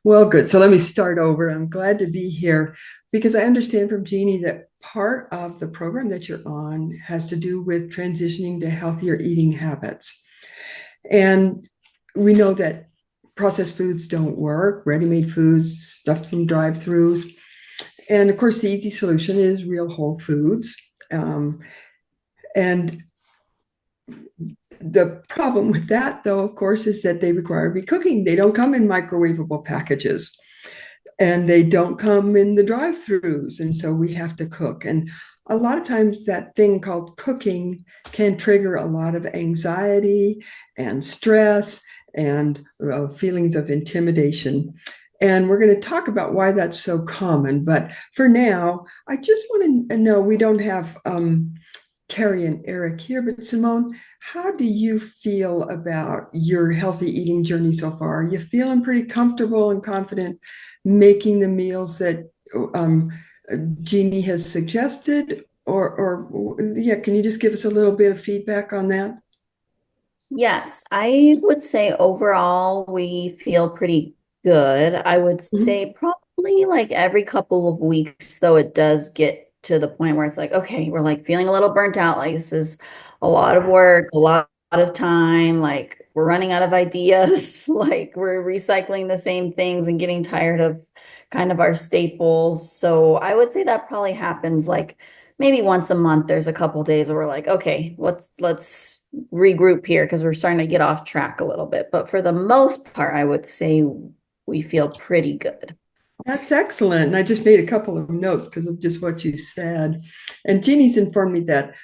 Well, good. So let me start over. I'm glad to be here because I understand from Jeannie that part of the program that you're on has to do with transitioning to healthier eating habits. And we know that processed foods don't work, ready-made foods, stuff from drive-throughs. And of course, the easy solution is real whole foods. And the problem with that, though, of course, is that they require recooking. They don't come in microwavable packages and they don't come in the drive-throughs, and so we have to cook. And a lot of times that thing called cooking can trigger a lot of anxiety and stress and feelings of intimidation. And we're going to talk about why that's so common. But for now, I just want to know, we don't have Carrie and Eric here, but Simone, how do you feel about your healthy eating journey so far? Are you feeling pretty comfortable and confident making the meals that um, Jeannie has suggested? Or yeah, can you just give us a little bit of feedback on that? Yes, I would say overall we feel pretty good. I would Mhm. say probably like every couple of weeks, though, it does get to the point where it's like, okay, we're like feeling a little burnt out. Like this is a lot of work, a lot of time. Like we're running out of ideas. Like we're recycling the same things and getting tired of kind of our staples. So I would say that probably happens like maybe once a month. There's a couple days where we're like, okay, let's regroup here because we're starting to get off track a little bit. But for the most part, I would say we feel pretty good. That's excellent. And I just made a couple of notes because of just what you said. And Jeannie's informed me that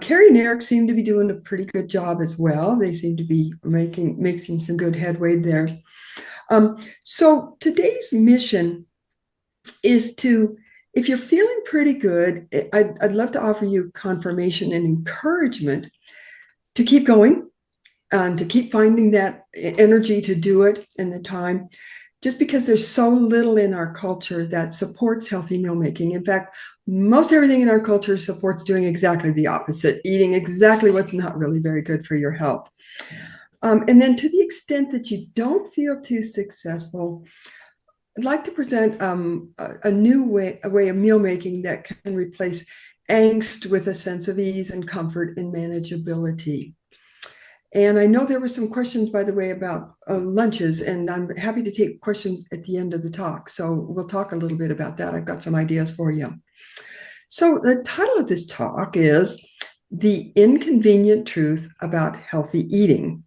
Carrie and Eric seem to be doing a pretty good job as well. They seem to be making some good headway there. So today's mission is to, if you're feeling pretty good, I'd love to offer you confirmation and encouragement to keep going and to keep finding that energy to do it and the time, just because there's so little in our culture that supports healthy meal making. In fact, most everything in our culture supports doing exactly the opposite, eating exactly what's not really very good for your health. And then, to the extent that you don't feel too successful, I'd like to present a new way, a way of meal making that can replace angst with a sense of ease and comfort and manageability. And I know there were some questions, by the way, about lunches, and I'm happy to take questions at the end of the talk. So we'll talk a little bit about that. I've got some ideas for you. So the title of this talk is The Inconvenient Truth About Healthy Eating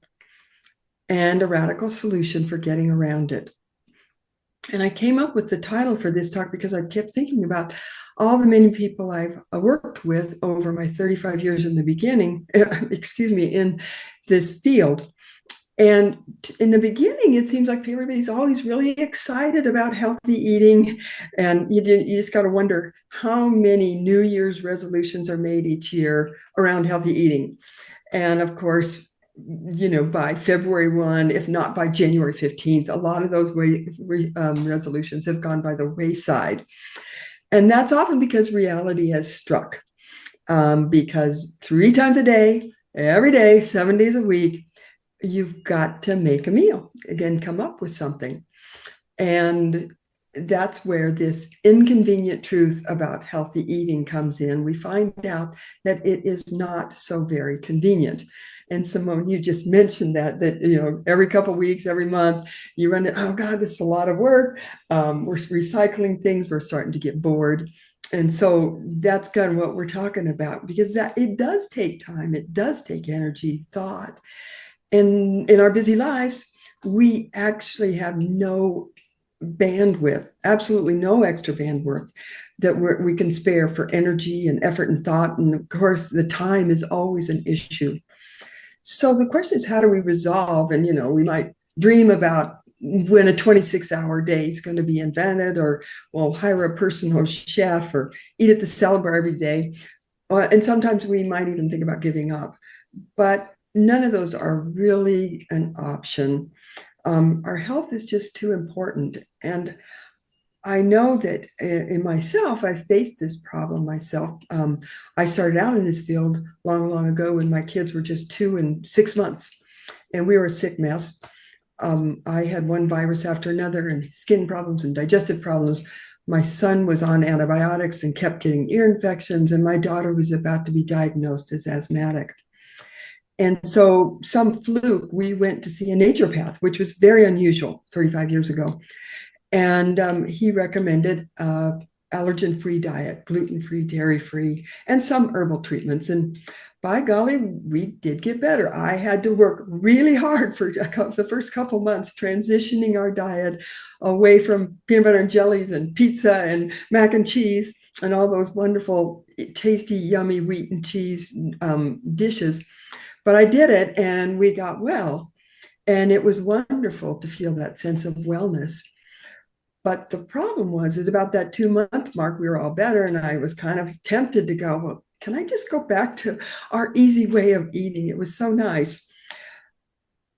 and a Radical Solution for Getting Around It. And I came up with the title for this talk because I kept thinking about all the many people I've worked with over my 35 years in the beginning, excuse me, in this field. And in the beginning, it seems like everybody's always really excited about healthy eating. And you just got to wonder how many New Year's resolutions are made each year around healthy eating. And of course, by February 1, if not by January 15th, a lot of those resolutions have gone by the wayside. And that's often because reality has struck. Because 3 times a day, every day, 7 days a week, you've got to make a meal. Again, come up with something. And that's where this inconvenient truth about healthy eating comes in. We find out that it is not so very convenient. And Simone, you just mentioned that every couple of weeks, every month, you run it. Oh God, this is a lot of work. We're recycling things. We're starting to get bored. And so that's kind of what we're talking about, because that it does take time, it does take energy, thought. And in our busy lives, we actually have no bandwidth, absolutely no extra bandwidth that we can spare for energy and effort and thought. And of course, the time is always an issue. So the question is, how do we resolve? And, we might dream about when a 26-hour day is going to be invented, or we'll hire a personal chef or eat at the salad bar every day. And sometimes we might even think about giving up. But none of those are really an option. Our health is just too important. And I know that in myself, I faced this problem myself. I started out in this field long, long ago when my kids were just 2 and 6 months, and we were a sick mess. I had one virus after another, and skin problems and digestive problems. My son was on antibiotics and kept getting ear infections, and my daughter was about to be diagnosed as asthmatic. And so, some fluke, we went to see a naturopath, which was very unusual 35 years ago. And he recommended allergen-free diet, gluten-free, dairy-free, and some herbal treatments. And by golly, we did get better. I had to work really hard for the first couple months transitioning our diet away from peanut butter and jellies and pizza and mac and cheese and all those wonderful, tasty, yummy wheat and cheese dishes. But I did it, and we got well. And it was wonderful to feel that sense of wellness. But the problem was at about that 2 month mark, we were all better. And I was kind of tempted to go, well, can I just go back to our easy way of eating? It was so nice.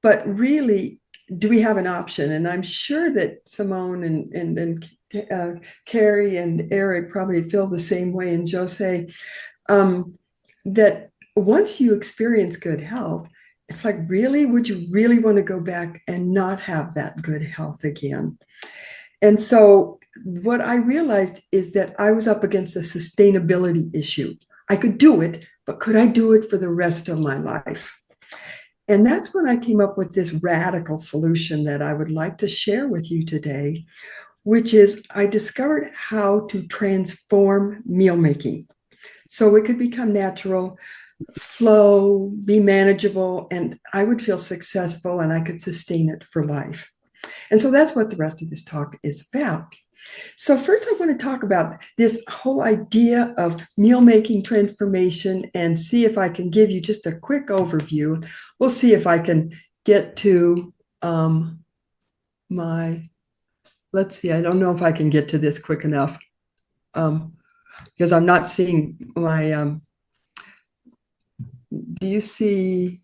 But really, do we have an option? And I'm sure that Simone and Carrie and Eric probably feel the same way, and Jose, that once you experience good health, it's like, really, would you really want to go back and not have that good health again? And so what I realized is that I was up against a sustainability issue. I could do it, but could I do it for the rest of my life? And that's when I came up with this radical solution that I would like to share with you today, which is I discovered how to transform meal making so it could become natural, flow, be manageable, and I would feel successful and I could sustain it for life. And so that's what the rest of this talk is about. So, first, I want to talk about this whole idea of meal making transformation and see if I can give you just a quick overview. We'll see if I can get to let's see, I don't know if I can get to this quick enough because I'm not seeing my, do you see?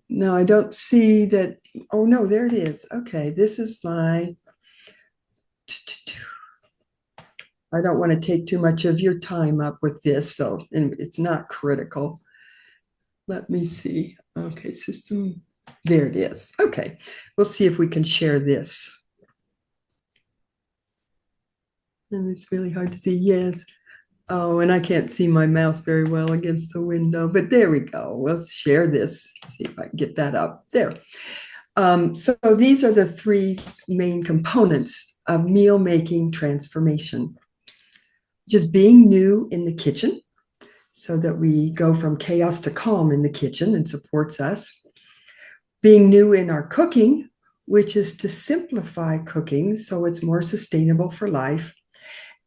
No, I don't see that. Oh, no, there it is. Okay, this is my. I don't want to take too much of your time up with this, so and it's not critical. Let me see. Okay, system. There it is. Okay, we'll see if we can share this. And it's really hard to see. Yes. Oh, and I can't see my mouse very well against the window, but there we go. We'll share this. See if I can get that up there. So these are the three main components of meal making transformation. Just being new in the kitchen so that we go from chaos to calm in the kitchen and supports us. Being new in our cooking, which is to simplify cooking so it's more sustainable for life.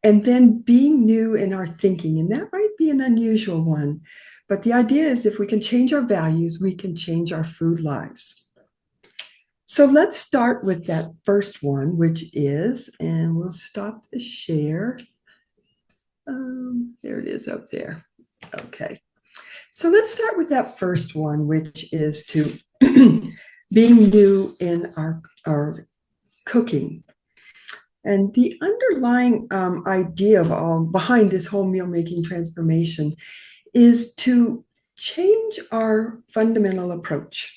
And then being new in our thinking, and that might be an unusual one. But the idea is if we can change our values, we can change our food lives. So let's start with that first one, which is, and we'll stop the share. There it is up there. Okay. So let's start with that first one, which is to being new in our cooking. And the underlying idea of all behind this whole meal making transformation is to change our fundamental approach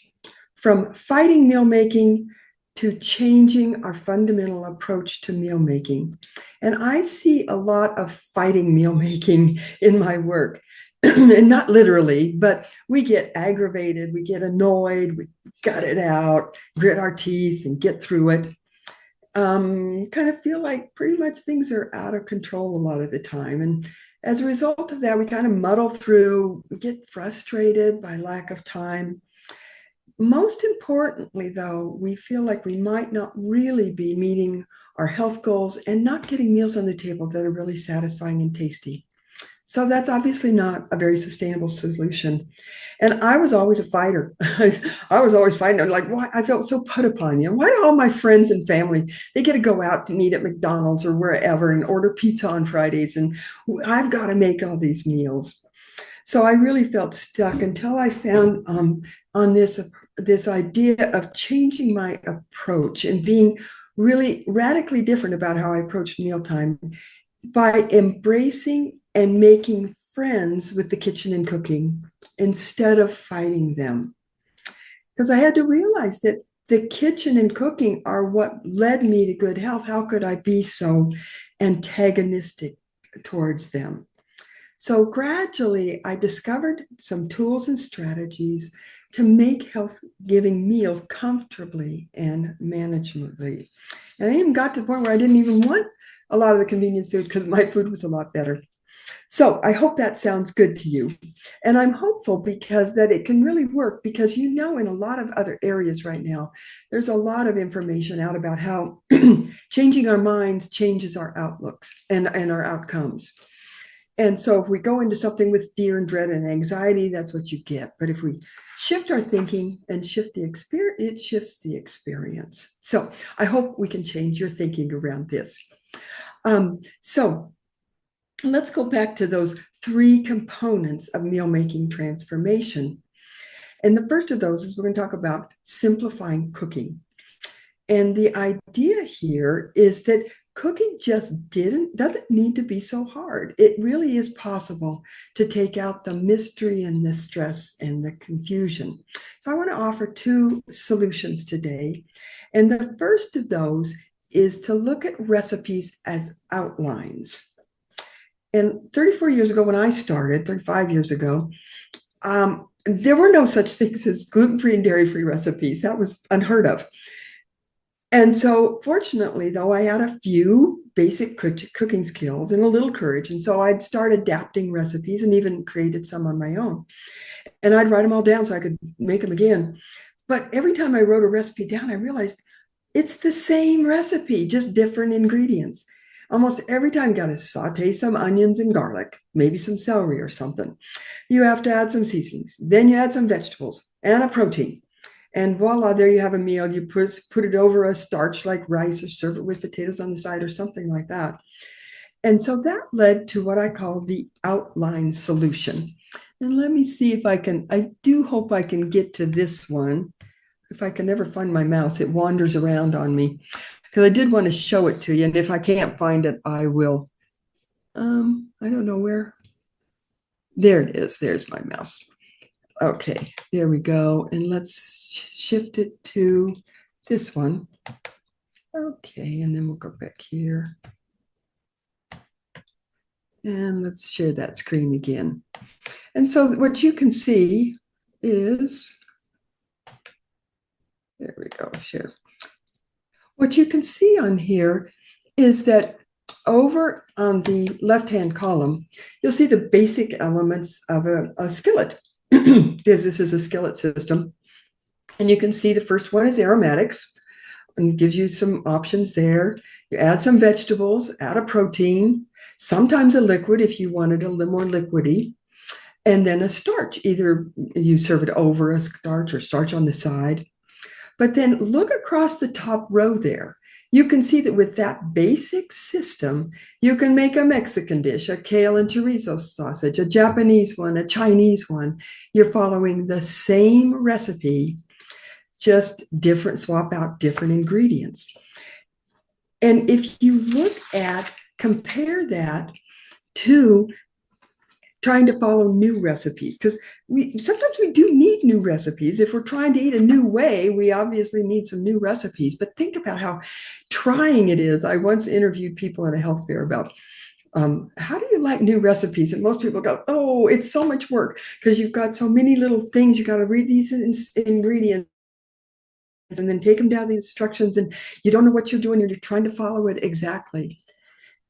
from fighting meal making to changing our fundamental approach to meal making. And I see a lot of fighting meal making in my work. And not literally, but we get aggravated, we get annoyed, we gut it out, grit our teeth, and get through it. Kind of feel like pretty much things are out of control a lot of the time. And as a result of that, we kind of muddle through, we get frustrated by lack of time. Most importantly, though, we feel like we might not really be meeting our health goals and not getting meals on the table that are really satisfying and tasty. So that's obviously not a very sustainable solution. And I was always a fighter. I was always fighting. I was like, why? I felt so put upon. Why do all my friends and family, they get to go out and eat at McDonald's or wherever and order pizza on Fridays, and I've got to make all these meals. So I really felt stuck until I found on this idea of changing my approach and being really radically different about how I approached mealtime by embracing and making friends with the kitchen and cooking instead of fighting them. Because I had to realize that the kitchen and cooking are what led me to good health. How could I be so antagonistic towards them? So gradually, I discovered some tools and strategies to make health giving meals comfortably and manageably. And I even got to the point where I didn't even want a lot of the convenience food because my food was a lot better. So I hope that sounds good to you. And I'm hopeful because that it can really work because in a lot of other areas right now, there's a lot of information out about how changing our minds changes our outlooks and our outcomes. And so if we go into something with fear and dread and anxiety, that's what you get. But if we shift our thinking and shift the experience, it shifts the experience. So I hope we can change your thinking around this. So let's go back to those three components of meal making transformation. And the first of those is we're going to talk about simplifying cooking. And the idea here is that cooking just doesn't need to be so hard. It really is possible to take out the mystery and the stress and the confusion. So I want to offer two solutions today. And the first of those is to look at recipes as outlines. And 34 years ago, when I started, 35 years ago, there were no such things as gluten-free and dairy-free recipes. That was unheard of. And so, fortunately, though, I had a few basic cooking skills and a little courage. And so I'd start adapting recipes and even created some on my own. And I'd write them all down so I could make them again. But every time I wrote a recipe down, I realized it's the same recipe, just different ingredients. Almost every time you got to saute some onions and garlic, maybe some celery or something. You have to add some seasonings. Then you add some vegetables and a protein. And voila, there you have a meal. You put it over a starch like rice or serve it with potatoes on the side or something like that. And so that led to what I call the outline solution. And let me see if I do hope I can get to this one. If I can never find my mouse, it wanders around on me because I did want to show it to you. And if I can't find it, I will. I don't know where. There it is. There's my mouse. Okay, there we go. And let's shift it to this one. Okay, and then we'll go back here. And let's share that screen again. And so what you can see is, there we go, share. What you can see on here is that over on the left-hand column, you'll see the basic elements of a skillet, because this is a skillet system. And you can see the first one is aromatics, and gives you some options there. You add some vegetables, add a protein, sometimes a liquid if you wanted a little more liquidy, and then a starch. Either you serve it over a starch or starch on the side. But then look across the top row there. You can see that with that basic system, you can make a Mexican dish, a kale and chorizo sausage, a Japanese one, a Chinese one. You're following the same recipe, just different, swap out different ingredients. And if you compare that to trying to follow new recipes, because sometimes we do need new recipes. If we're trying to eat a new way, we obviously need some new recipes. But think about how trying it is. I once interviewed people at a health fair about how do you like new recipes? And most people go, oh, it's so much work because you've got so many little things. You got to read these ingredients and then take them down the instructions, and you don't know what you're doing. You're trying to follow it exactly.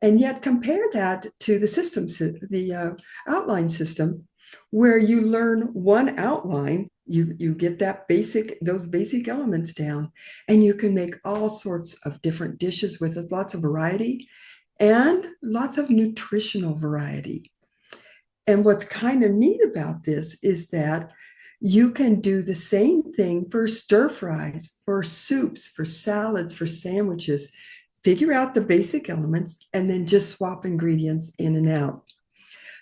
And yet compare that to the system, the outline system, where you learn one outline, you get those basic elements down, and you can make all sorts of different dishes with it, lots of variety and lots of nutritional variety. And what's kind of neat about this is that you can do the same thing for stir fries, for soups, for salads, for sandwiches. Figure out the basic elements and then just swap ingredients in and out.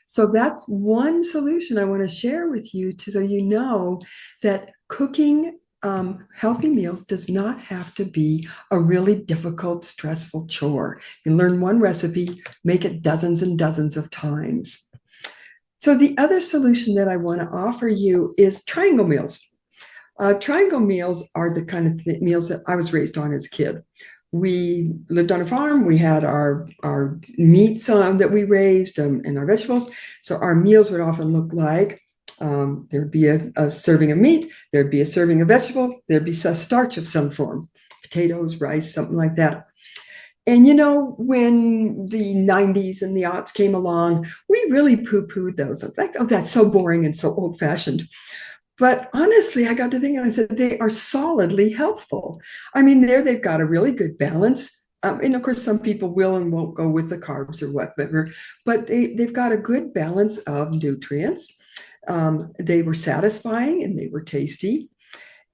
So that's one solution I want to share with you so you know that cooking healthy meals does not have to be a really difficult, stressful chore. You learn one recipe, make it dozens and dozens of times. So the other solution that I want to offer you is triangle meals. Triangle meals are the kind of meals that I was raised on as a kid. We lived on a farm. We had our meats that we raised and our vegetables. So our meals would often look like there'd be a serving of meat, there'd be a serving of vegetable, there'd be a starch of some form, potatoes, rice, something like that. And when the 90s and the aughts came along, we really poo-pooed those. I was like, oh, that's so boring and so old-fashioned. But honestly, I got to thinking, I said, they are solidly healthful. I mean, they've got a really good balance. And of course, some people will and won't go with the carbs or whatever, but they've got a good balance of nutrients. They were satisfying and they were tasty.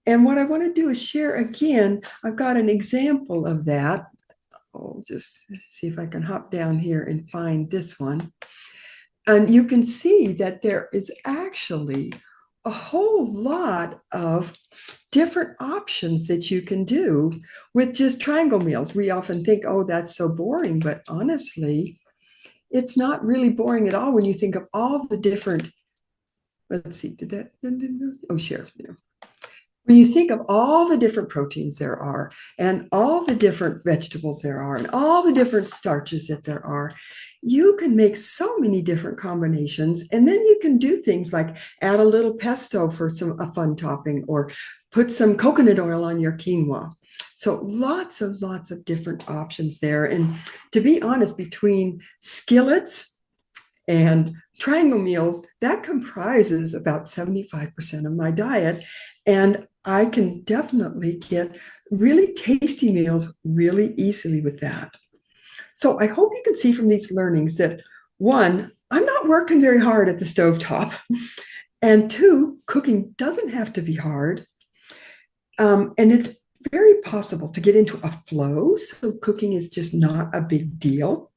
And what I want to do is share again, I've got an example of that. I'll just see if I can hop down here and find this one. And you can see that there is actually a whole lot of different options that you can do with just triangle meals. We often think, oh, that's so boring, but honestly, it's not really boring at all when you think of all the different, let's see, did that, oh, share. Yeah. When you think of all the different proteins there are, and all the different vegetables there are, and all the different starches that there are, you can make so many different combinations. And then you can do things like add a little pesto for a fun topping, or put some coconut oil on your quinoa. So lots of different options there. And to be honest, between skillets and triangle meals, that comprises about 75% of my diet. And I can definitely get really tasty meals really easily with that. So I hope you can see from these learnings that, one, I'm not working very hard at the stovetop. And two, cooking doesn't have to be hard. And it's very possible to get into a flow. So cooking is just not a big deal.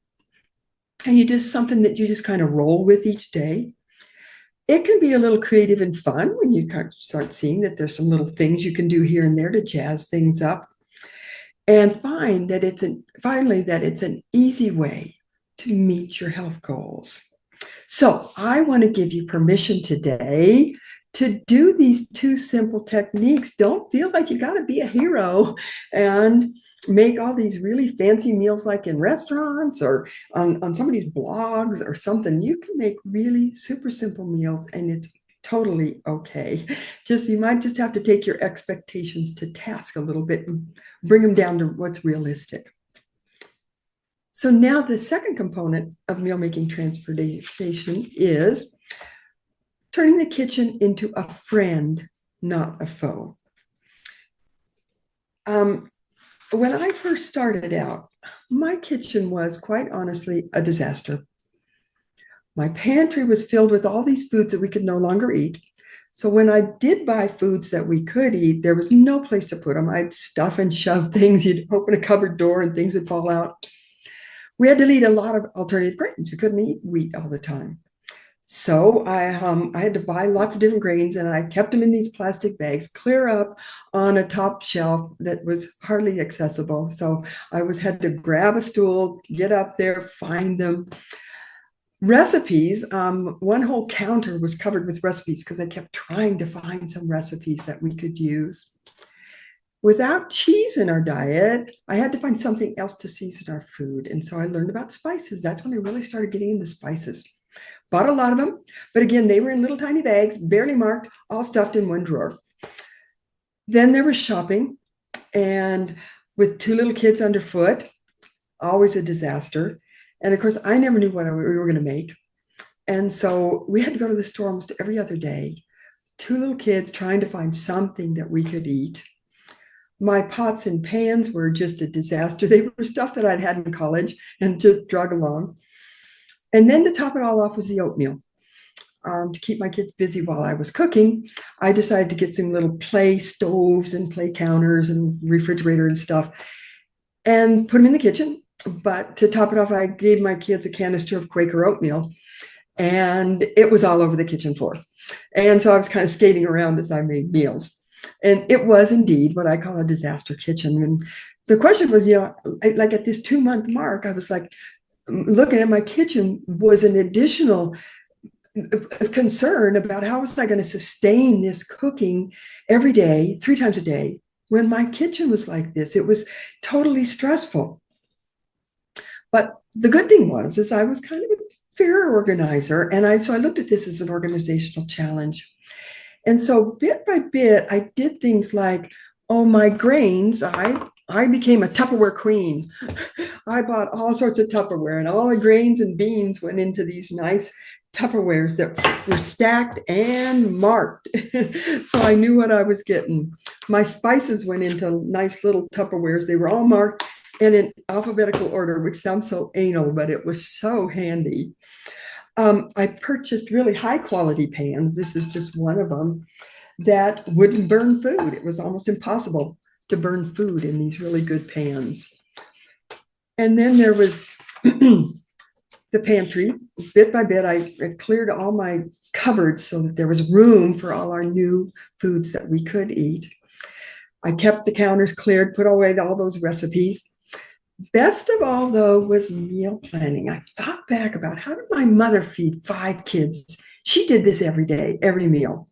And you just something that you just kind of roll with each day. It can be a little creative and fun when you start seeing that there's some little things you can do here and there to jazz things up, and find that finally that it's an easy way to meet your health goals. So I want to give you permission today to do these two simple techniques. Don't feel like you got to be a hero and make all these really fancy meals like in restaurants or on somebody's blogs or something. You can make really super simple meals, and it's totally okay. You might just have to take your expectations to task a little bit and bring them down to what's realistic. So now the second component of meal making transformation is turning the kitchen into a friend, not a foe. When I first started out, my kitchen was quite honestly a disaster. My pantry was filled with all these foods that we could no longer eat. So when I did buy foods that we could eat, there was no place to put them. I'd stuff and shove things. You'd open a cupboard door and things would fall out. We had to eat a lot of alternative grains. We couldn't eat wheat all the time. So I had to buy lots of different grains, and I kept them in these plastic bags, clear up on a top shelf that was hardly accessible. So I had to grab a stool, get up there, find them. Recipes, one whole counter was covered with recipes because I kept trying to find some recipes that we could use. Without cheese in our diet, I had to find something else to season our food. And so I learned about spices. That's when I really started getting into spices. Bought a lot of them, but again, they were in little tiny bags, barely marked, all stuffed in one drawer. Then there was shopping, and with two little kids underfoot, always a disaster. And of course, I never knew what we were going to make. And so we had to go to the store almost every other day. Two little kids trying to find something that we could eat. My pots and pans were just a disaster. They were stuff that I'd had in college and just drug along. And then to top it all off was the oatmeal. To keep my kids busy while I was cooking, I decided to get some little play stoves and play counters and refrigerator and stuff and put them in the kitchen. But to top it off, I gave my kids a canister of Quaker oatmeal, and it was all over the kitchen floor. And so I was kind of skating around as I made meals. And it was indeed what I call a disaster kitchen. And the question was, like at this 2-month mark, I was like, looking at my kitchen was an additional a concern about how was I going to sustain this cooking every day, 3 times a day, when my kitchen was like this. It was totally stressful. But the good thing was, is I was kind of a fair organizer, and I looked at this as an organizational challenge. And so bit by bit, I did things like, oh, my grains, I became a Tupperware queen. I bought all sorts of Tupperware, and all the grains and beans went into these nice Tupperwares that were stacked and marked. So I knew what I was getting. My spices went into nice little Tupperwares. They were all marked and in alphabetical order, which sounds so anal, but it was so handy. I purchased really high quality pans. This is just one of them that wouldn't burn food. It was almost impossible to burn food in these really good pans. And then there was the pantry. Bit by bit, I cleared all my cupboards so that there was room for all our new foods that we could eat. I kept the counters cleared, put away all those recipes. Best of all, though, was meal planning. I thought back about how did my mother feed 5 kids? She did this every day, every meal.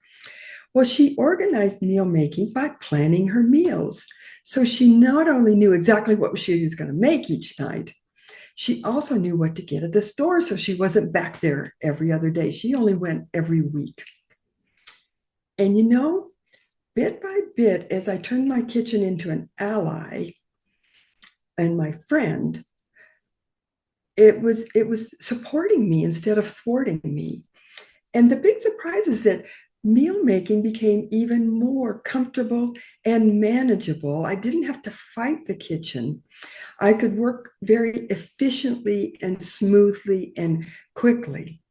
Well, she organized meal making by planning her meals. So she not only knew exactly what she was going to make each night, she also knew what to get at the store. So she wasn't back there every other day. She only went every week. And bit by bit, as I turned my kitchen into an ally and my friend, it was supporting me instead of thwarting me. And the big surprise is that meal making became even more comfortable and manageable. I didn't have to fight the kitchen. I could work very efficiently and smoothly and quickly.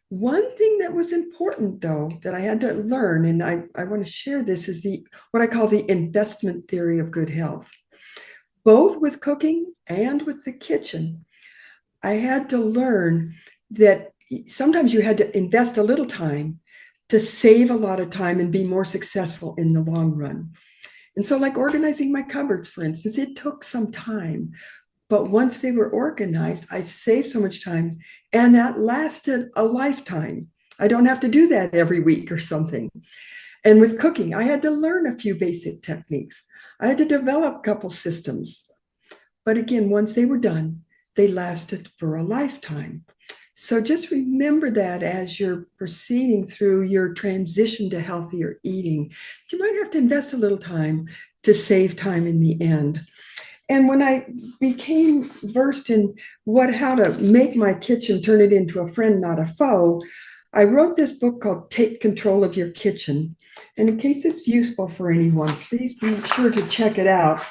One thing that was important, though, that I had to learn, and I want to share this, is what I call the investment theory of good health. Both with cooking and with the kitchen, I had to learn that sometimes you had to invest a little time to save a lot of time and be more successful in the long run. And so, like organizing my cupboards, for instance, it took some time. But once they were organized, I saved so much time, and that lasted a lifetime. I don't have to do that every week or something. And with cooking, I had to learn a few basic techniques. I had to develop a couple systems. But again, once they were done, they lasted for a lifetime. So just remember that as you're proceeding through your transition to healthier eating, you might have to invest a little time to save time in the end. And when I became versed in how to make my kitchen, turn it into a friend, not a foe, I wrote this book called Take Control of Your Kitchen. And in case it's useful for anyone, please be sure to check it out.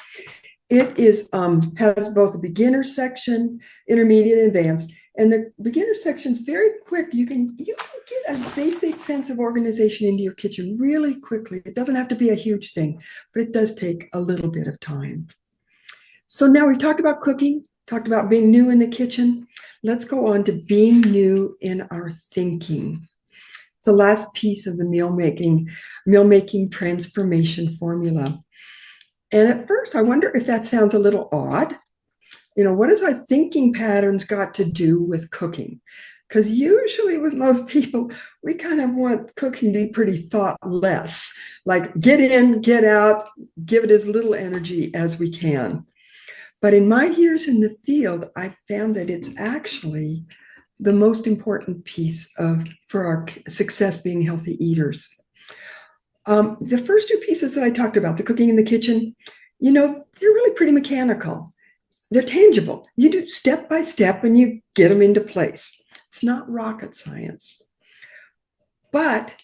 It has both a beginner section, intermediate, and advanced. And the beginner section is very quick. You can get a basic sense of organization into your kitchen really quickly. It doesn't have to be a huge thing, but it does take a little bit of time. So now we talked about cooking, talked about being new in the kitchen. Let's go on to being new in our thinking. It's the last piece of the meal making transformation formula. And at first, I wonder if that sounds a little odd. What has our thinking patterns got to do with cooking? Because usually with most people, we kind of want cooking to be pretty thoughtless, like get in, get out, give it as little energy as we can. But in my years in the field, I found that it's actually the most important piece for our success being healthy eaters. The first 2 pieces that I talked about, the cooking in the kitchen, they're really pretty mechanical. They're tangible. You do step by step and you get them into place. It's not rocket science. But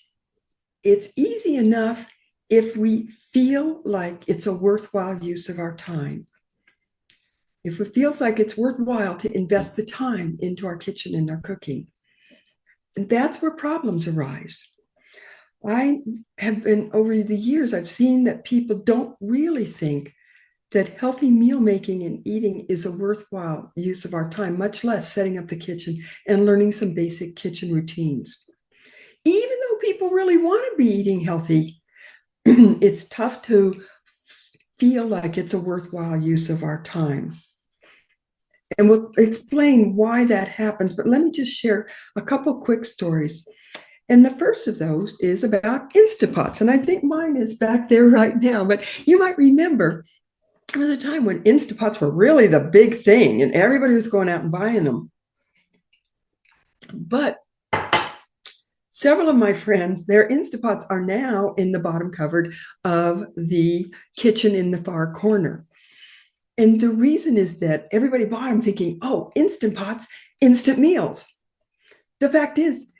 it's easy enough if we feel like it's a worthwhile use of our time. If it feels like it's worthwhile to invest the time into our kitchen and our cooking. And that's where problems arise. I have been, over the years, I've seen that people don't really think that healthy meal making and eating is a worthwhile use of our time, much less setting up the kitchen and learning some basic kitchen routines. Even though people really want to be eating healthy, it's tough to feel like it's a worthwhile use of our time. And we'll explain why that happens. But let me just share a couple quick stories. And the first of those is about Instapots. And I think mine is back there right now. But you might remember there was a time when Instapots were really the big thing and everybody was going out and buying them. But several of my friends, their Instapots are now in the bottom cupboard of the kitchen in the far corner. And the reason is that everybody bought them thinking, oh, Instant Pots, instant meals. The fact is,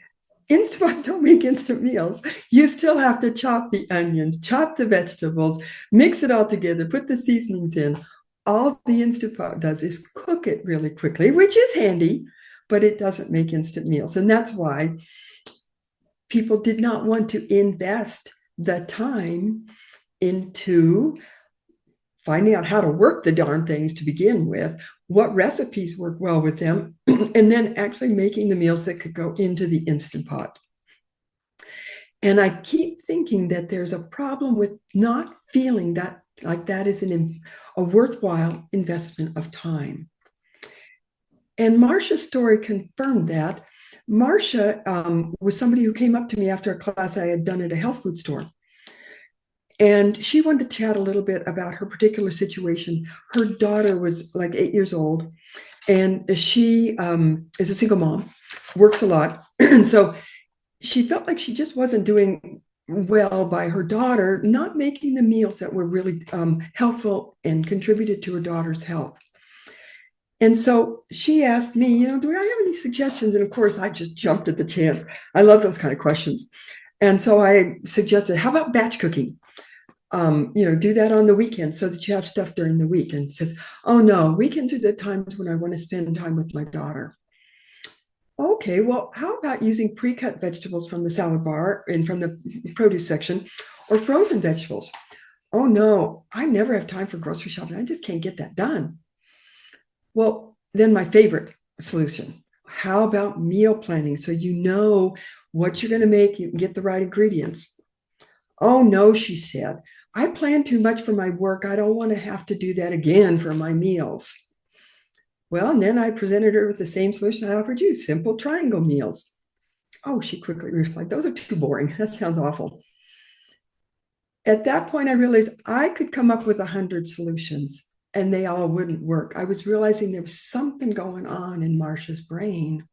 Instant Pots don't make instant meals. You still have to chop the onions, chop the vegetables, mix it all together, put the seasonings in. All the Instant Pot does is cook it really quickly, which is handy, but it doesn't make instant meals. And that's why people did not want to invest the time into finding out how to work the darn things to begin with, what recipes work well with them, and then actually making the meals that could go into the Instant Pot. And I keep thinking that there's a problem with not feeling that like that is a worthwhile investment of time. And Marcia's story confirmed that. Marcia was somebody who came up to me after a class I had done at a health food store. And she wanted to chat a little bit about her particular situation. Her daughter was like 8 years old, and she is a single mom, works a lot. And so she felt like she just wasn't doing well by her daughter not making the meals that were really helpful and contributed to her daughter's health. And so she asked me, do I have any suggestions? And of course, I just jumped at the chance. I love those kind of questions. And so I suggested, how about batch cooking? Do that on the weekend so that you have stuff during the week. And says, oh no, weekends are the times when I want to spend time with my daughter. Okay, well, how about using pre-cut vegetables from the salad bar and from the produce section, or frozen vegetables? Oh no, I never have time for grocery shopping. I just can't get that done. Well, then my favorite solution, how about meal planning? So you know what you're going to make, you can get the right ingredients. Oh no, she said, I plan too much for my work. I don't want to have to do that again for my meals. Well, and then I presented her with the same solution I offered you, simple triangle meals. Oh, she quickly replied, those are too boring. That sounds awful. At that point, I realized I could come up with 100 solutions and they all wouldn't work. I was realizing there was something going on in Marcia's brain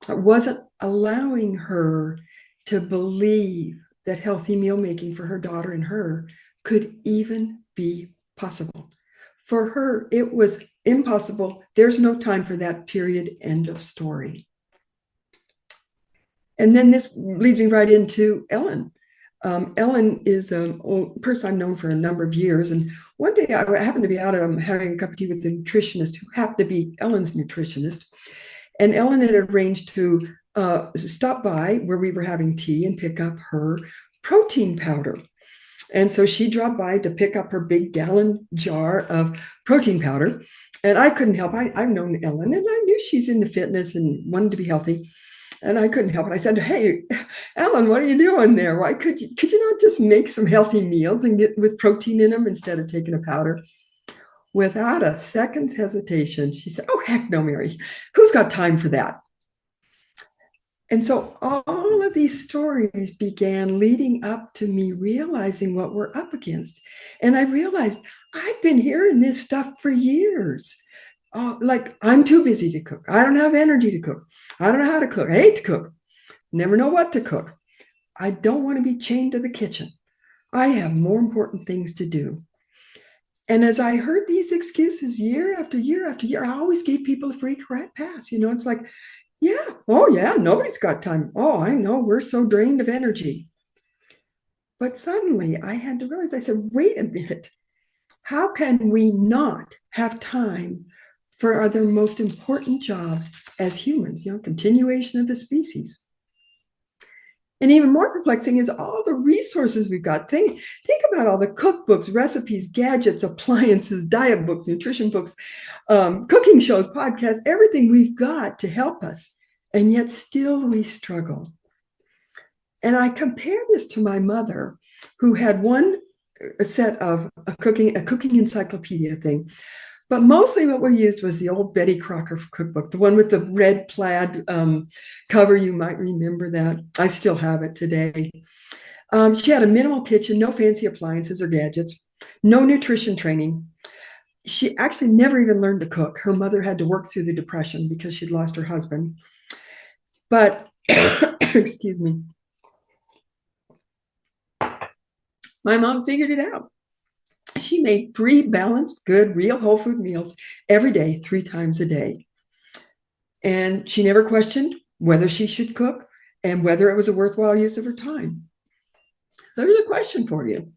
that wasn't allowing her to believe that healthy meal making for her daughter and her could even be possible. For her, it was impossible. There's no time for that, period, end of story. And then this leads me right into Ellen. Ellen is a person I've known for a number of years. And one day I happened to be out having a cup of tea with a nutritionist who happened to be Ellen's nutritionist. And Ellen had arranged to stop by where we were having tea and pick up her protein powder. And so she dropped by to pick up her big gallon jar of protein powder. And I couldn't help. I've known Ellen and I knew she's into fitness and wanted to be healthy. And I couldn't help it. I said, hey, Ellen, what are you doing there? Why could you not just make some healthy meals and get with protein in them instead of taking a powder? Without a second's hesitation, she said, oh, heck no, Mary. Who's got time for that? And so all of these stories began leading up to me realizing what we're up against. And I realized I've been hearing this stuff for years. Like, I'm too busy to cook. I don't have energy to cook. I don't know how to cook. I hate to cook. Never know what to cook. I don't want to be chained to the kitchen. I have more important things to do. And as I heard these excuses year after year after year, I always gave people a free pass. It's like, yeah, oh yeah, nobody's got time. Oh, I know, we're so drained of energy. But suddenly I had to realize, I said, wait a minute. How can we not have time for our most important job as humans, continuation of the species? And even more perplexing is all the resources we've got. Think about all the cookbooks, recipes, gadgets, appliances, diet books, nutrition books, cooking shows, podcasts, everything we've got to help us. And yet still we struggle. And I compare this to my mother, who had one set of a cooking encyclopedia thing. But mostly what we used was the old Betty Crocker cookbook, the one with the red plaid cover. You might remember that. I still have it today. She had a minimal kitchen, no fancy appliances or gadgets, no nutrition training. She actually never even learned to cook. Her mother had to work through the depression because she'd lost her husband. But, excuse me, my mom figured it out. She made 3 balanced, good, real whole food meals every day, 3 times a day. And she never questioned whether she should cook and whether it was a worthwhile use of her time. So here's a question for you.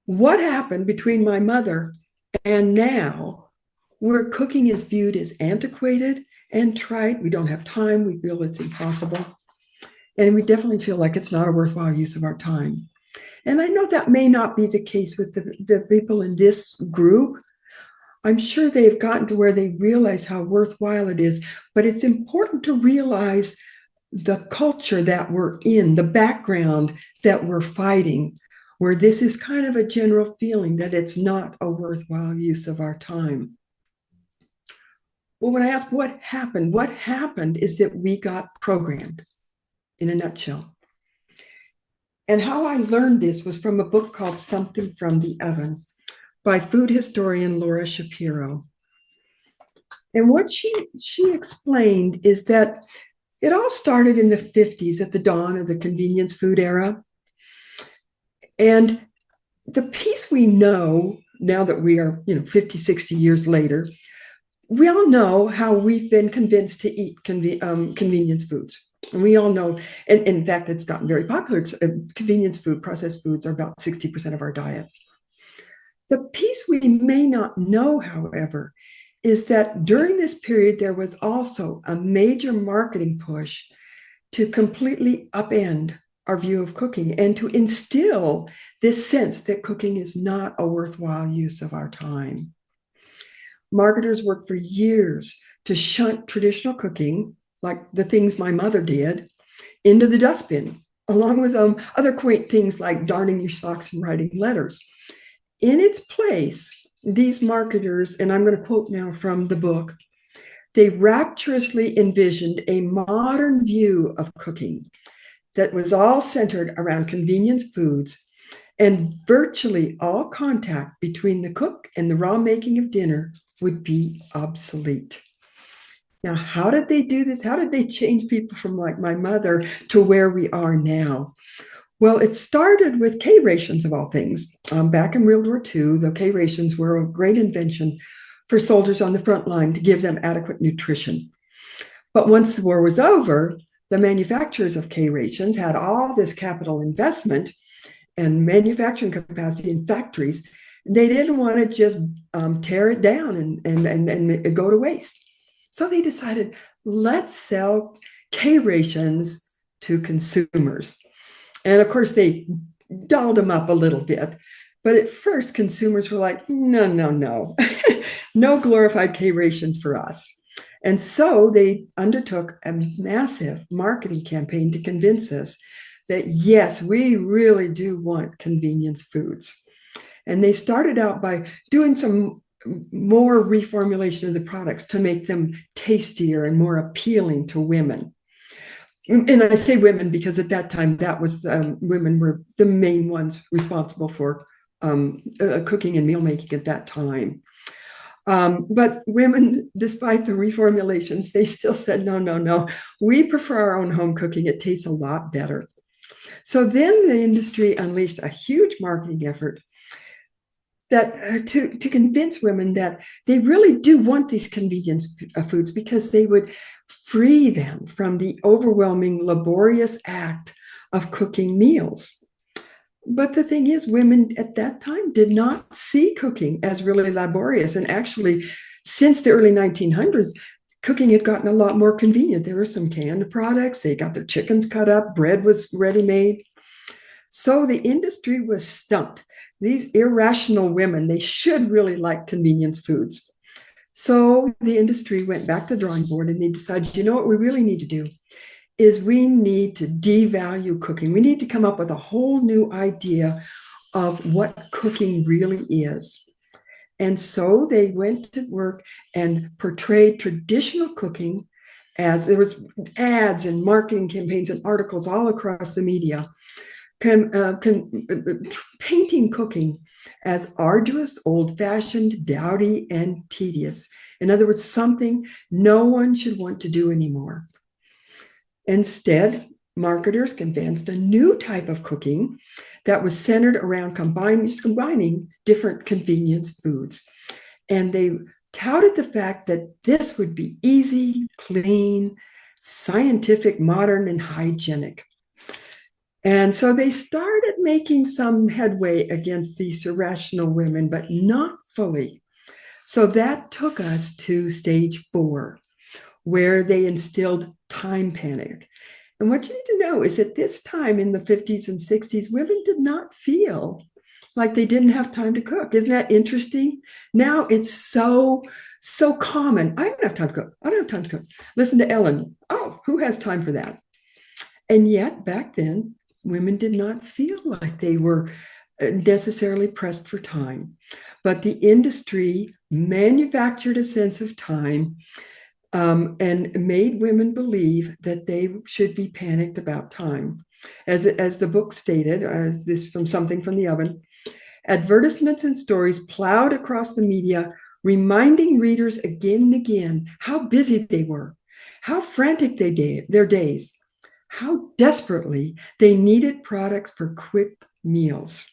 What happened between my mother and now, where cooking is viewed as antiquated and trite? We don't have time. We feel it's impossible. And we definitely feel like it's not a worthwhile use of our time. And I know that may not be the case with the people in this group. I'm sure they've gotten to where they realize how worthwhile it is, but it's important to realize the culture that we're in, the background that we're fighting, where this is kind of a general feeling that it's not a worthwhile use of our time. Well, when I ask what happened is that we got programmed, in a nutshell. And how I learned this was from a book called Something from the Oven by food historian Laura Shapiro. And what she explained is that it all started in the 50s at the dawn of the convenience food era. And the piece we know now that we are, 50, 60 years later, we all know how we've been convinced to eat convenience foods. And we all know, and in fact, it's gotten very popular. Convenience food, processed foods are about 60% of our diet. The piece we may not know, however, is that during this period, there was also a major marketing push to completely upend our view of cooking and to instill this sense that cooking is not a worthwhile use of our time. Marketers worked for years to shunt traditional cooking, like the things my mother did, into the dustbin, along with other quaint things like darning your socks and writing letters. In its place, these marketers, and I'm going to quote now from the book, they rapturously envisioned a modern view of cooking that was all centered around convenience foods, and virtually all contact between the cook and the raw making of dinner would be obsolete. Now, how did they do this? How did they change people from like my mother to where we are now? Well, it started with K rations of all things. Back in World War II, the K rations were a great invention for soldiers on the front line to give them adequate nutrition. But once the war was over, the manufacturers of K rations had all this capital investment and manufacturing capacity in factories. They didn't want to just tear it down and go to waste. So they decided, let's sell K rations to consumers. And of course, they dolled them up a little bit. But at first, consumers were like, no, no, no, no glorified K rations for us. And so they undertook a massive marketing campaign to convince us that, yes, we really do want convenience foods. And they started out by doing some more reformulation of the products to make them tastier and more appealing to women. And I say women because at that time, that was women were the main ones responsible for cooking and meal making at that time. But women, despite the reformulations, they still said, no, no, no, we prefer our own home cooking. It tastes a lot better. So then the industry unleashed a huge marketing effort that to convince women that they really do want these convenience foods because they would free them from the overwhelming, laborious act of cooking meals. But the thing is, women at that time did not see cooking as really laborious. And actually, since the early 1900s, cooking had gotten a lot more convenient. There were some canned products. They got their chickens cut up. Bread was ready made. So the industry was stumped. These irrational women, they should really like convenience foods. So the industry went back to the drawing board and they decided, you know what we really need to do is we need to devalue cooking. We need to come up with a whole new idea of what cooking really is. And so they went to work and portrayed traditional cooking as there was ads and marketing campaigns and articles all across the media, painting cooking as arduous, old-fashioned, dowdy, and tedious. In other words, something no one should want to do anymore. Instead, marketers advanced a new type of cooking that was centered around combining different convenience foods. And they touted the fact that this would be easy, clean, scientific, modern, and hygienic. And so they started making some headway against these irrational women, but not fully. So that took us to stage 4, where they instilled time panic. And what you need to know is at this time in the 50s and 60s, women did not feel like they didn't have time to cook. Isn't that interesting? Now it's so common. I don't have time to cook. I don't have time to cook. Listen to Ellen. Oh, who has time for that? And yet back then, women did not feel like they were necessarily pressed for time. But the industry manufactured a sense of time and made women believe that they should be panicked about time. As the book stated, as this from Something from the Oven, advertisements and stories plowed across the media, reminding readers again and again how busy they were, how frantic their days, how desperately they needed products for quick meals.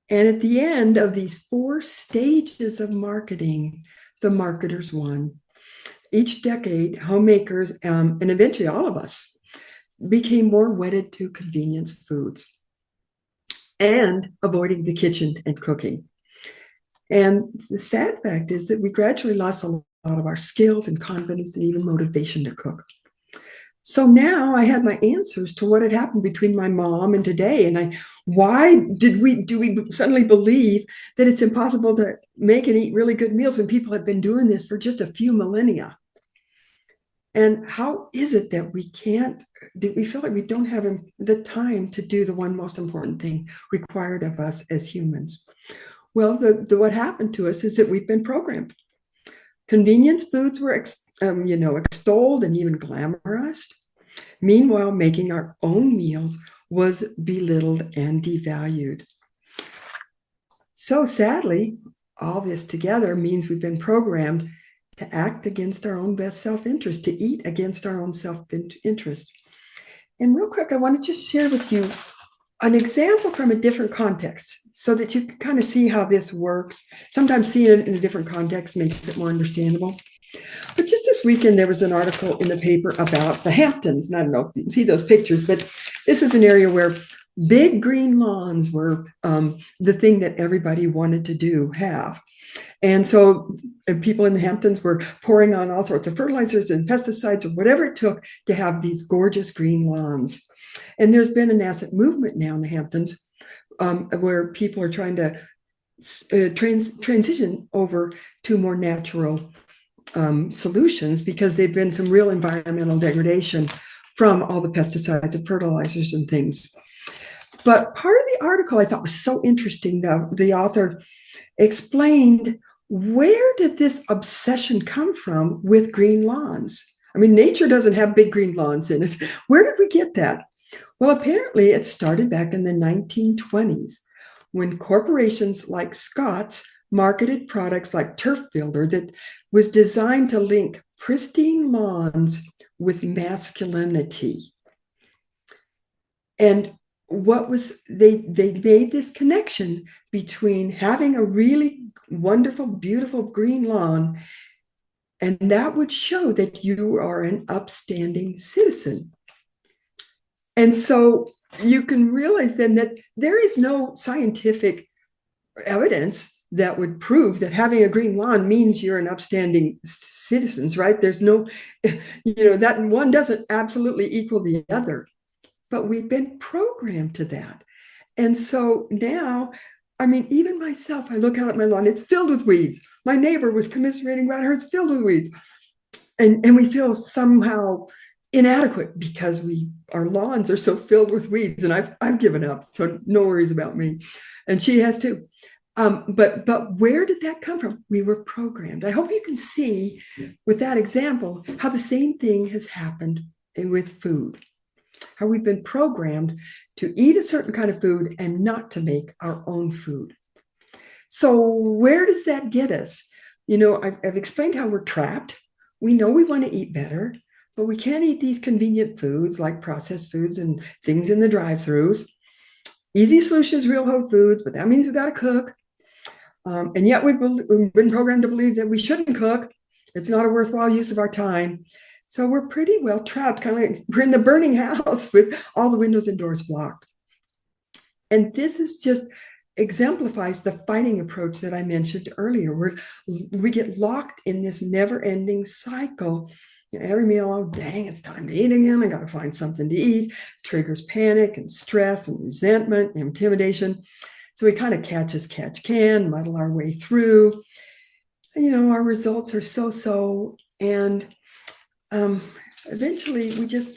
And at the end of these 4 stages of marketing, the marketers won. Each decade, homemakers, and eventually all of us, became more wedded to convenience foods and avoiding the kitchen and cooking. And the sad fact is that we gradually lost a lot of our skills and confidence and even motivation to cook. So now I had my answers to what had happened between my mom and today. And why do we suddenly believe that it's impossible to make and eat really good meals when people have been doing this for just a few millennia? And how is it that we feel like we don't have the time to do the one most important thing required of us as humans? Well, what happened to us is that we've been programmed. Convenience foods were extolled and even glamorized. Meanwhile, making our own meals was belittled and devalued. So sadly, all this together means we've been programmed to act against our own best self-interest, to eat against our own self-interest. And real quick, I want to just share with you an example from a different context so that you can kind of see how this works. Sometimes seeing it in a different context makes it more understandable. But just this weekend, there was an article in the paper about the Hamptons. And I don't know if you can see those pictures, but this is an area where big green lawns were the thing that everybody wanted to have. And so people in the Hamptons were pouring on all sorts of fertilizers and pesticides or whatever it took to have these gorgeous green lawns. And there's been an asset movement now in the Hamptons where people are trying to transition over to more natural solutions because there've been some real environmental degradation from all the pesticides and fertilizers and things. But part of the article I thought was so interesting, though, the author explained where did this obsession come from with green lawns? I mean, nature doesn't have big green lawns in it. Where did we get that? Well, apparently it started back in the 1920s when corporations like Scott's marketed products like Turf Builder that was designed to link pristine lawns with masculinity. And they made this connection between having a really wonderful, beautiful green lawn, and that would show that you are an upstanding citizen. And so you can realize then that there is no scientific evidence that would prove that having a green lawn means you're an upstanding citizen, right? There's no, that one doesn't absolutely equal the other. But we've been programmed to that. And so now, I mean, even myself, I look out at my lawn, it's filled with weeds. My neighbor was commiserating about her, it's filled with weeds. And we feel somehow inadequate because our lawns are so filled with weeds. And I've given up, so no worries about me. And she has too. But where did that come from? We were programmed. I hope you can see with that example how the same thing has happened with food, how we've been programmed to eat a certain kind of food and not to make our own food. So where does that get us? I've explained how we're trapped. We know we want to eat better, but we can't eat these convenient foods like processed foods and things in the drive-throughs. Easy solution is real whole foods, but that means we got to cook. And yet we've been programmed to believe that we shouldn't cook. It's not a worthwhile use of our time. So we're pretty well trapped, kind of like we're in the burning house with all the windows and doors blocked. And this is just exemplifies the fighting approach that I mentioned earlier, where we get locked in this never-ending cycle. Every meal, oh, dang, it's time to eat again. I got to find something to eat. Triggers panic and stress and resentment and intimidation. So we kind of catch as catch can, muddle our way through. And, our results are so-so. And eventually we just,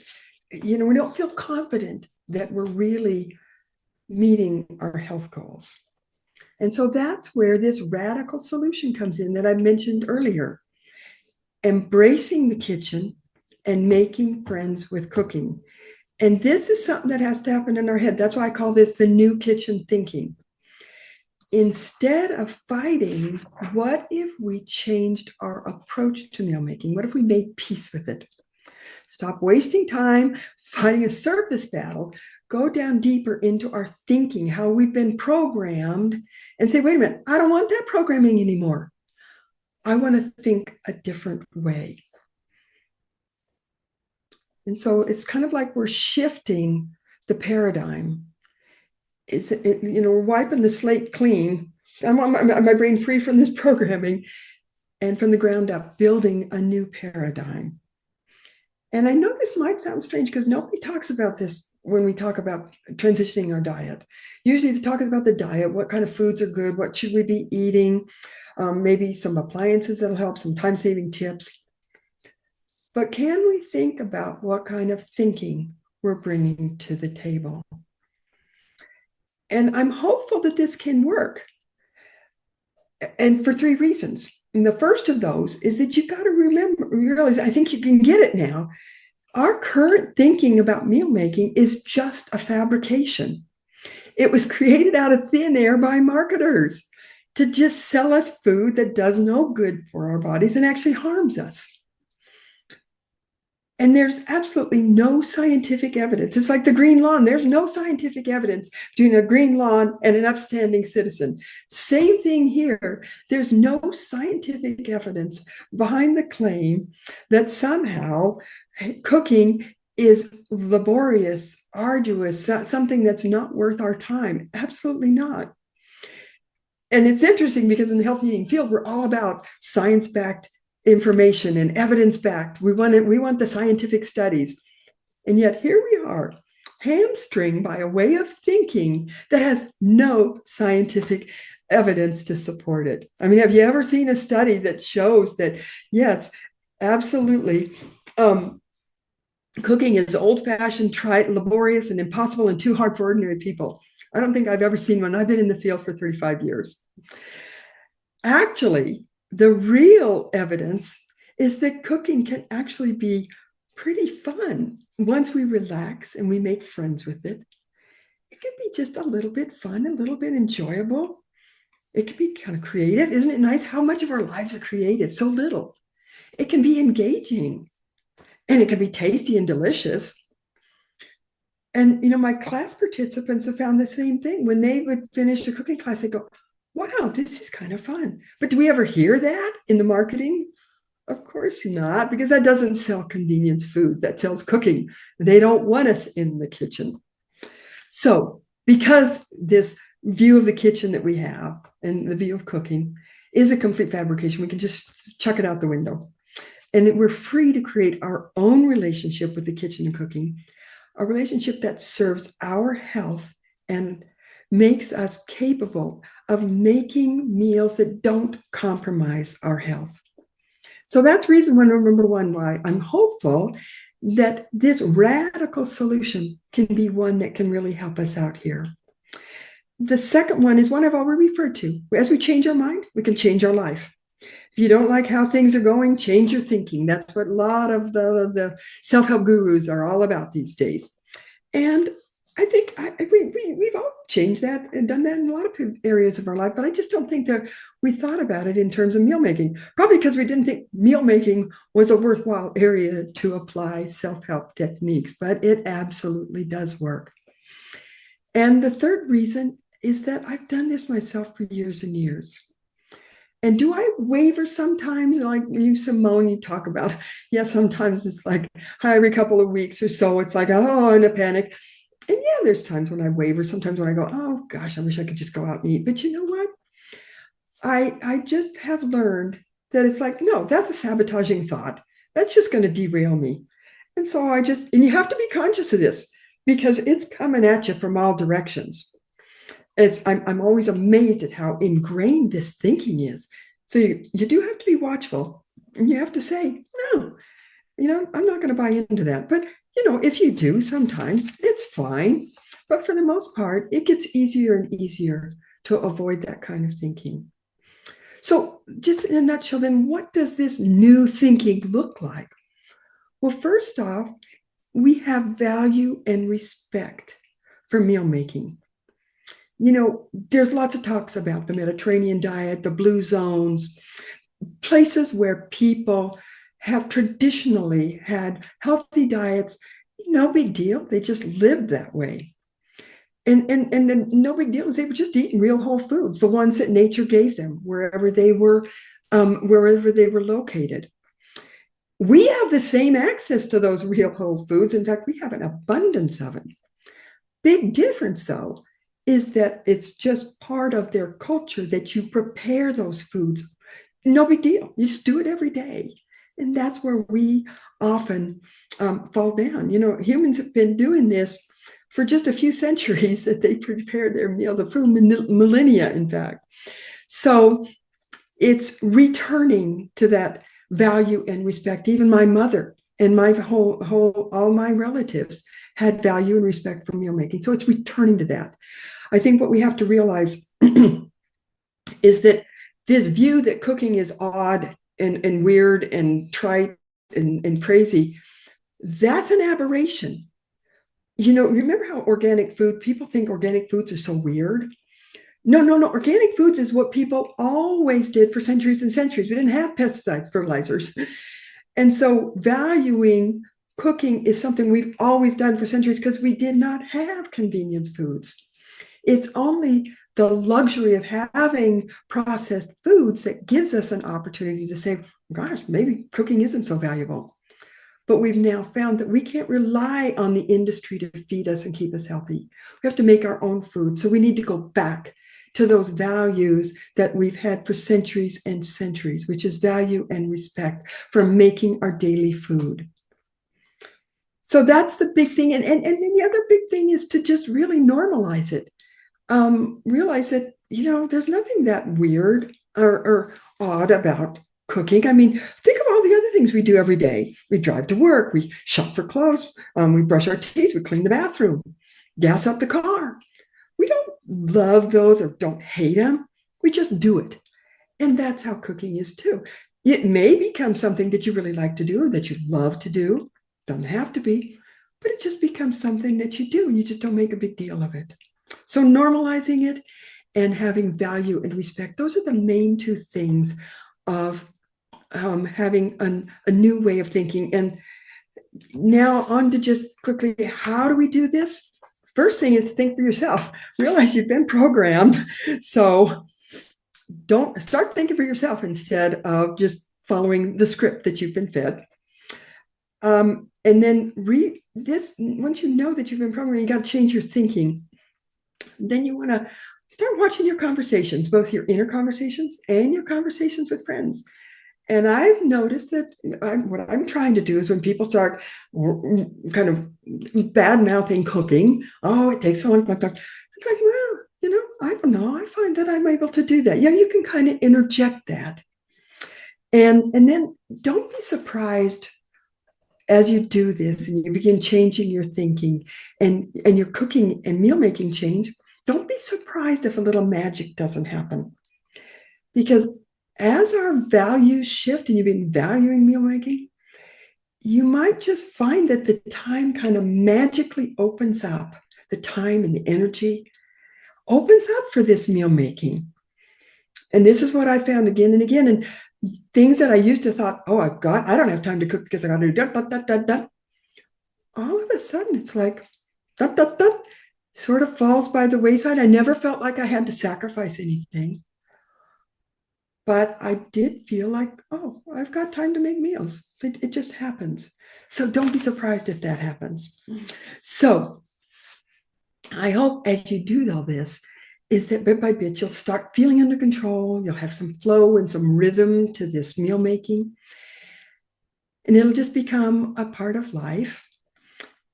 we don't feel confident that we're really meeting our health goals. And so that's where this radical solution comes in that I mentioned earlier. Embracing the kitchen and making friends with cooking. And this is something that has to happen in our head. That's why I call this the new kitchen thinking. Instead of fighting, what if we changed our approach to meal making? What if we made peace with it? Stop wasting time fighting a surface battle. Go down deeper into our thinking, how we've been programmed, and say, wait a minute, I don't want that programming anymore. I want to think a different way. And so it's kind of like we're shifting the paradigm. We're wiping the slate clean. I want my brain free from this programming and from the ground up, building a new paradigm. And I know this might sound strange because nobody talks about this when we talk about transitioning our diet. Usually the talk is about the diet, what kind of foods are good, what should we be eating, maybe some appliances that'll help, some time-saving tips. But can we think about what kind of thinking we're bringing to the table? And I'm hopeful that this can work. And for three reasons. And the first of those is that you've got to realize, I think you can get it now. Our current thinking about meal making is just a fabrication. It was created out of thin air by marketers to just sell us food that does no good for our bodies and actually harms us. And there's absolutely no scientific evidence. It's like the green lawn. There's no scientific evidence between a green lawn and an upstanding citizen. Same thing here. There's no scientific evidence behind the claim that somehow cooking is laborious, arduous, something that's not worth our time. Absolutely not. And it's interesting because in the healthy eating field, we're all about science-backed information and evidence-backed. We want the scientific studies. And yet here we are, hamstringed by a way of thinking that has no scientific evidence to support it. I mean, have you ever seen a study that shows that, yes, absolutely, cooking is old-fashioned, trite, laborious, and impossible and too hard for ordinary people? I don't think I've ever seen one. I've been in the field for 35 years. Actually, the real evidence is that cooking can actually be pretty fun once we relax and we make friends with it. It can be just a little bit fun, a little bit enjoyable. It can be kind of creative. Isn't it nice how much of our lives are creative? So little. It can be engaging and it can be tasty and delicious. And, my class participants have found the same thing. When they would finish the cooking class, they go, wow, this is kind of fun. But do we ever hear that in the marketing? Of course not, because that doesn't sell convenience food. That sells cooking. They don't want us in the kitchen. So because this view of the kitchen that we have and the view of cooking is a complete fabrication, we can just chuck it out the window. And we're free to create our own relationship with the kitchen and cooking, a relationship that serves our health and makes us capable of making meals that don't compromise our health. So that's reason number one why I'm hopeful that this radical solution can be one that can really help us out here. The second one is one I've already referred to. As we change our mind, we can change our life. If you don't like how things are going, change your thinking. That's what a lot of the self-help gurus are all about these days. And I think we've all changed that and done that in a lot of areas of our life, but I just don't think that we thought about it in terms of meal making. Probably because we didn't think meal making was a worthwhile area to apply self-help techniques, but it absolutely does work. And the third reason is that I've done this myself for years and years. And do I waver sometimes? Like you, Simone, you talk about, yeah, sometimes it's like every couple of weeks or so, it's like, oh, in a panic. And yeah, there's times when I waver, sometimes when I go, oh gosh, I wish I could just go out and eat. But you know what? I just have learned that it's like, no, that's a sabotaging thought. That's just going to derail me. And so and you have to be conscious of this because it's coming at you from all directions. I'm always amazed at how ingrained this thinking is. So you do have to be watchful and you have to say, no, I'm not going to buy into that. But, if you do sometimes, it's fine. But for the most part, it gets easier and easier to avoid that kind of thinking. So, just in a nutshell, then, what does this new thinking look like? Well, first off, we have value and respect for meal making. There's lots of talks about the Mediterranean diet, the blue zones, places where people have traditionally had healthy diets. No big deal. They just lived that way. And then no big deal is they were just eating real whole foods, the ones that nature gave them, wherever they were located. We have the same access to those real whole foods. In fact, we have an abundance of it. Big difference, though, is that it's just part of their culture that you prepare those foods. No big deal. You just do it every day. And that's where we often fall down. Humans have been doing this for just a few centuries that they prepare their meals, a few millennia, in fact. So it's returning to that value and respect. Even my mother and my all my relatives had value and respect for meal making. So it's returning to that. I think what we have to realize is that this view that cooking is odd and weird and trite and crazy, that's an aberration. Remember how people think organic foods are so weird? No, no, no. Organic foods is what people always did for centuries and centuries. We didn't have pesticides, fertilizers. And so valuing cooking is something we've always done for centuries because we did not have convenience foods. It's only the luxury of having processed foods that gives us an opportunity to say, gosh, maybe cooking isn't so valuable. But we've now found that we can't rely on the industry to feed us and keep us healthy. We have to make our own food. So we need to go back to those values that we've had for centuries and centuries, which is value and respect for making our daily food. So that's the big thing. And the other big thing is to just really normalize it. Realize that, there's nothing that weird or odd about cooking. I mean, think of all the other things we do every day. We drive to work, we shop for clothes, we brush our teeth, we clean the bathroom, gas up the car. We don't love those or don't hate them. We just do it. And that's how cooking is too. It may become something that you really like to do or that you love to do. Doesn't have to be, but it just becomes something that you do and you just don't make a big deal of it. So normalizing it and having value and respect, those are the main two things of having a new way of thinking. And now on to just quickly, how do we do this? First thing is to think for yourself. Realize you've been programmed. So don't start thinking for yourself instead of just following the script that you've been fed. And then read this. Once you know that you've been programmed, you got to change your thinking. Then you want to start watching your conversations, both your inner conversations and your conversations with friends. And I've noticed that what I'm trying to do is when people start kind of bad mouthing cooking, oh, it takes so long. It's like, well, I don't know. I find that I'm able to do that. You can kind of interject that. And then don't be surprised as you do this and you begin changing your thinking and your cooking and meal making change, don't be surprised if a little magic doesn't happen. Because as our values shift and you've been valuing meal making, you might just find that the time kind of magically opens up. The time and the energy opens up for this meal making. And this is what I found again and again. And things that I used to thought, oh, I don't have time to cook because I got to do that, that, that, that. All of a sudden, it's like that, that, that sort of falls by the wayside. I never felt like I had to sacrifice anything, but I did feel like, oh, I've got time to make meals. It just happens. So don't be surprised if that happens. So I hope as you do all this, is that bit by bit you'll start feeling under control. You'll have some flow and some rhythm to this meal making, and it'll just become a part of life.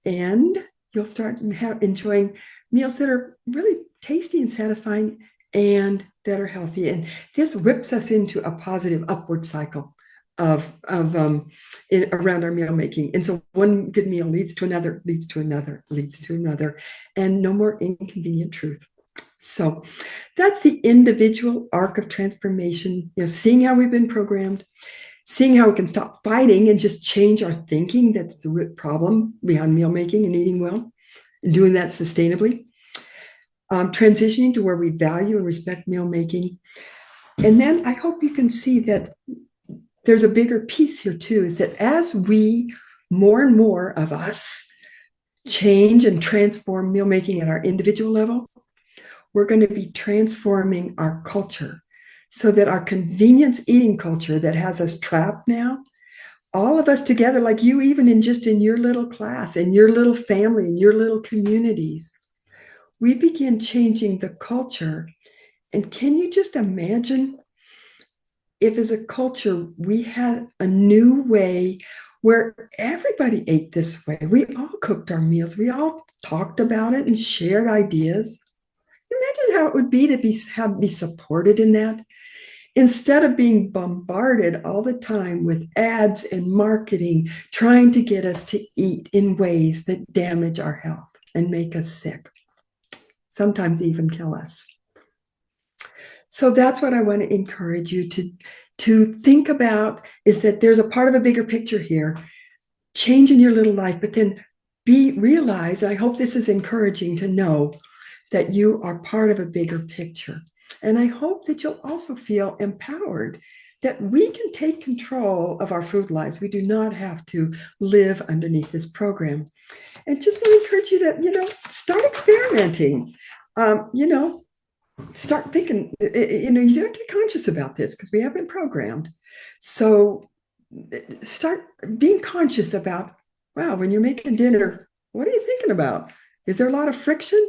And you'll start enjoying meals that are really tasty and satisfying and that are healthy. And this whips us into a positive upward cycle around our meal making. And so one good meal leads to another, leads to another, leads to another, and no more inconvenient truth. So that's the individual arc of transformation, seeing how we've been programmed, seeing how we can stop fighting and just change our thinking. That's the root problem behind meal making and eating well, and doing that sustainably. Transitioning to where we value and respect meal making. And then I hope you can see that there's a bigger piece here too, is that as we, more and more of us, change and transform meal making at our individual level, we're going to be transforming our culture so that our convenience eating culture that has us trapped now, all of us together, like you, even in your little class, in your little family, in your little communities, we begin changing the culture. And can you just imagine if as a culture we had a new way where everybody ate this way? We all cooked our meals, we all talked about it and shared ideas. Imagine how it would be to be supported in that, instead of being bombarded all the time with ads and marketing trying to get us to eat in ways that damage our health and make us sick, sometimes even kill us. So that's what I want to encourage you to think about, is that there's a part of a bigger picture here, change in your little life, but then realize, I hope this is encouraging to know that you are part of a bigger picture. And I hope that you'll also feel empowered that we can take control of our food lives. We do not have to live underneath this program. And just want to encourage you to, start experimenting. Um, you know, Start thinking, you have to be conscious about this because we have been programmed. So start being conscious about, wow, when you're making dinner, what are you thinking about? Is there a lot of friction?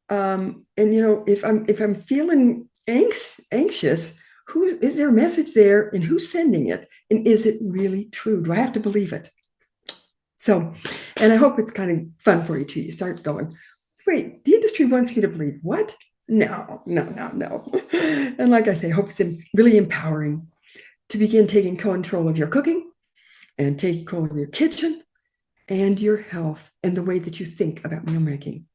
And if I'm feeling anxious, who is there a message there and who's sending it? And is it really true? Do I have to believe it? So, and I hope it's kind of fun for you too. You start going, wait, the industry wants me to believe what? No, no, no, no. And like I say, I hope it's really empowering to begin taking control of your cooking and take control of your kitchen and your health and the way that you think about meal making.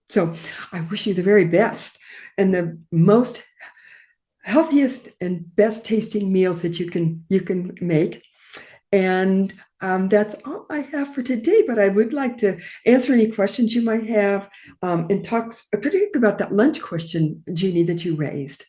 So I wish you the very best and the most healthiest and best tasting meals that you can make. And that's all I have for today. But I would like to answer any questions you might have, and talk particularly about that lunch question, Jeannie, that you raised.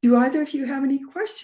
Do either of you have any questions?